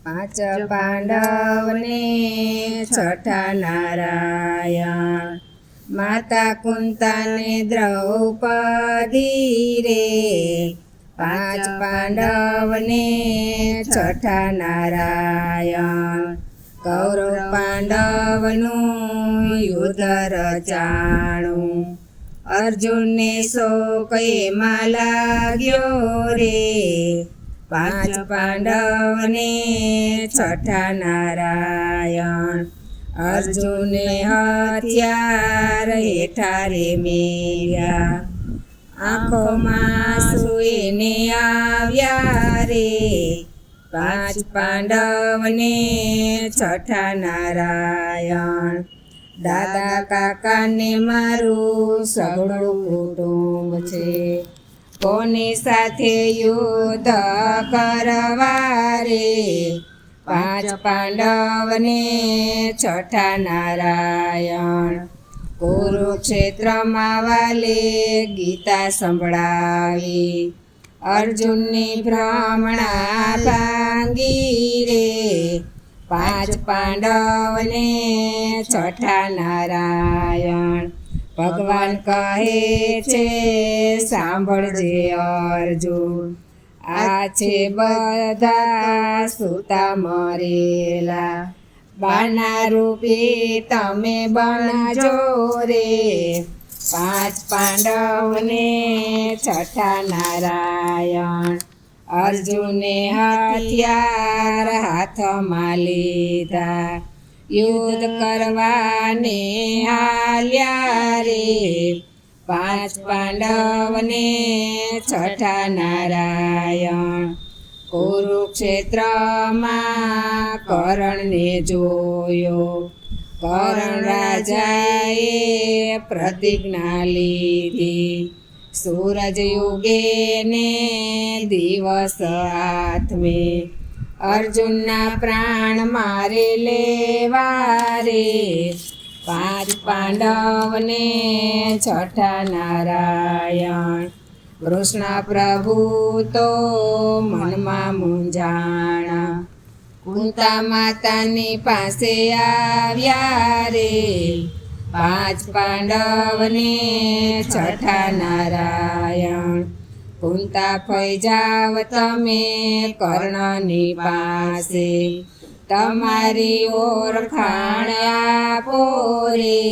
પાંચ પાંડવને છઠ્ઠા નારાયણ, માતા કુંતાને દ્રૌપદી રે, પાંચ પાંડવને છઠ્ઠા નારાયણ, કૌરવ પાંડવનું યુદ્ધ રચાણું, અર્જુનને શોક એમાં લાગ્યો રે, પાંચ પાંડવને છઠ્ઠા નારાયણ, અર્જુને હથિયાર હેઠા રે મેલ્યા, આંખોમાં સુઈને આવ્યા રે, પાંચ પાંડવને છઠ્ઠા નારાયણ, દાદા કાકાને મારું સગળું કુટુંબ છે, કોની સાથે યુદ્ધ કરવા રે, પાંચ પાંડવને છઠ્ઠા નારાયણ, કુરુક્ષેત્રમાં વાલે ગીતા સંભળાવી, અર્જુનની ભ્રમણા ભાંગી રે, પાંચ પાંડવને છઠ્ઠા નારાયણ, ભગવાન કહે છે સાંભળજે અર્જુન, આ છે બધા સૂતા મરેલા, બાના રૂપે તમે બનજો રે, પાંચ પાંડવને છઠ્ઠા નારાયણ, અર્જુને હથિયાર હાથમાં લીધા, યુદ્ધ કરવાને હાલ્યા રે, પાંચ પાંડવને છઠ્ઠા નારાયણ, કુરુક્ષેત્રમાં કર્ણને જોયો, કર્ણ રાજાએ પ્રતિજ્ઞા લીધી, સૂરજ યુગે ને દિવસ આથમે, અર્જુનના પ્રાણ મારે લેવા રે, પાંચ પાંડવને છઠ્ઠા નારાયણ, કૃષ્ણ પ્રભુ તો મનમાં મૂંઝાણા, કુંતા માતાની પાસે આવ્યા રે, પાંચ પાંડવને છઠ્ઠા નારાયણ, કુંતા ફઈ જાવ તમે કર્ણની પાસે, તમારી ઓળખાણ આપો રે,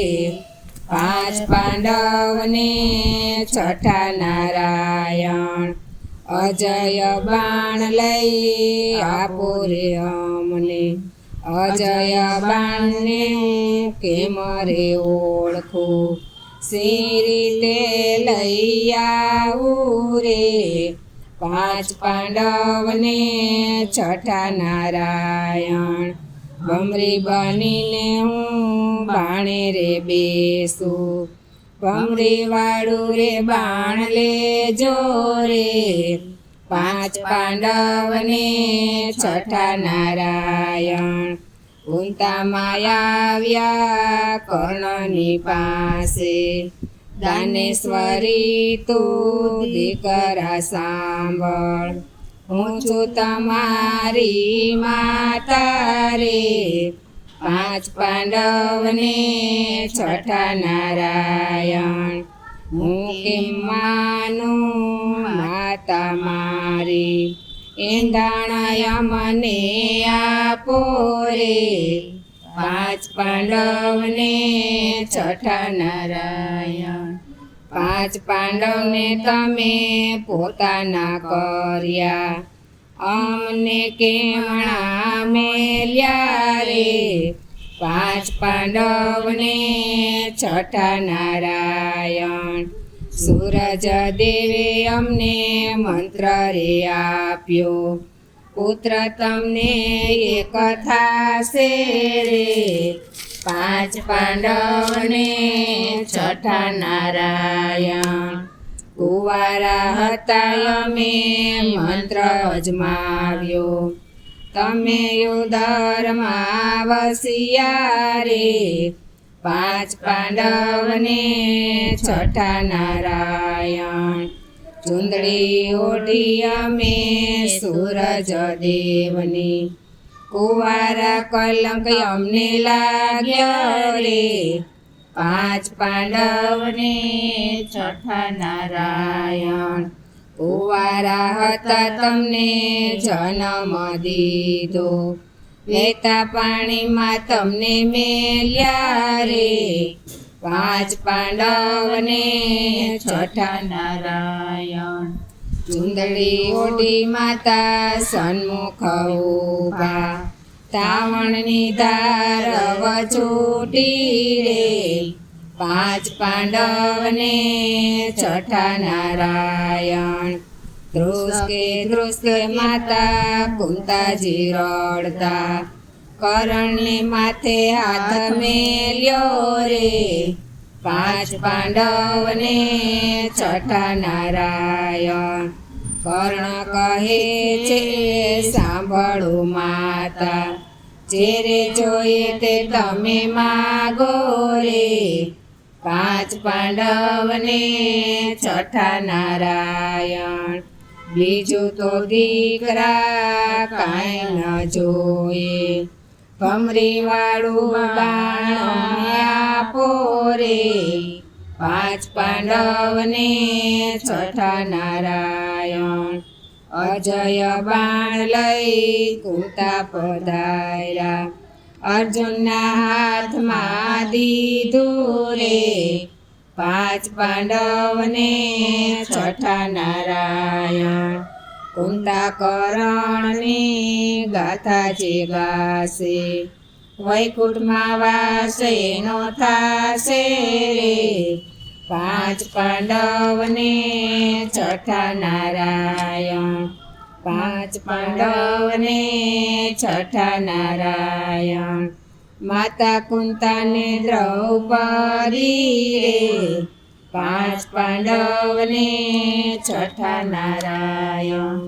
પાંચ પાંડવને છઠ્ઠા નારાયણ, અજય બાણ લઈ આપો રે અમને, અજય બાણને કેમ રે ઓળખું, સી રીતે લઈ આવું રે, પાંચ પાંડવને છઠ્ઠા નારાયણ, ભમરી બનીને હું બાણે રે બેસું, ભમરી વાળું રે બાણ લેજો રે, પાંચ પાંડવને છઠ્ઠા નારાયણ, કુંતામાં આવ્યા કર્ણની પાસે, દાનેશ્વરી તું દીકરા સાંભળ, હું છું તમારી માતા રે, પાંચ પાંડવને છઠ્ઠા નારાયણ, હું કેમ માનું માતા મારી, એંધાણય મને આપો રે, પાંચ પાંડવને છઠ્ઠા નારાયણ, પાંચ પાંડવને તમે પોતાના કર્યા, અમને કેવણા મેલ્યા રે, પાંચ પાંડવને છઠ્ઠા નારાયણ, સૂરજ દેવે અમને મંત્ર રે આપ્યો, પુત્ર તમને એક થાશે રે, પાંચ પાંડવને છઠ્ઠા નારાયણ, કુંવારા હતા અમે મંત્ર અજમાવ્યો, તમે ઉદરમાં વસ્યા રે, પાંચ પાંડવને છઠ્ઠા નારાયણ, ચુંદડી ઓઢી અમે સૂરજ દેવની, કુંવારા કલંક અમને લાગ્યો રે, પાંચ પાંડવને છઠ્ઠા નારાયણ. કુંવારા હતા તમને જન્મ દીધો, વહેતા પાણીમાં તમને મેલ્યા રે, પાંચ પાંડવને છઠ્ઠા નારાયણ. ચુંદડી ઓઢી માતા સન્મુખ ઊભા, તાવણની ધાર વછૂટી રે, પાંચ પાંડવને છઠ્ઠા નારાયણ. ધ્રુસકે માતા કુંતાજી રડતા, કરણને માથે હાથ મેલ્યો રે, પાંચ પાંડવને છઠ્ઠા નારાયણ. કર્ણ કહે છે સાંભળો માતા, જેરે જોઈએ તે તમે માગો રે, પાંચ પાંડવને છઠ્ઠા નારાયણ. બીજું તો દીકરા કાંઈ ન જોઈએ, ભમરી વાળું બાણ આપો રે, પાંચ પાંડવને છઠ્ઠા નારાયણ. અજય બાણ લઈ કુંતા પધાર્યા, અર્જુનના હાથમાં દીધું રે, પાંચ પાંડવને છઠ્ઠા નારાયણ. કુંતા કરણની ગાથા જે ગાશે, વૈકુંઠમાં વાસ એનો થાશે રે, પાંચ પાંડવને છઠ્ઠા નારાયણ. પાંચ પાંડવને છઠ્ઠા નારાયણ. માતા કુંતાને દ્રૌપદી રે, પાંચ પાંડવને છઠ્ઠા નારાયણ.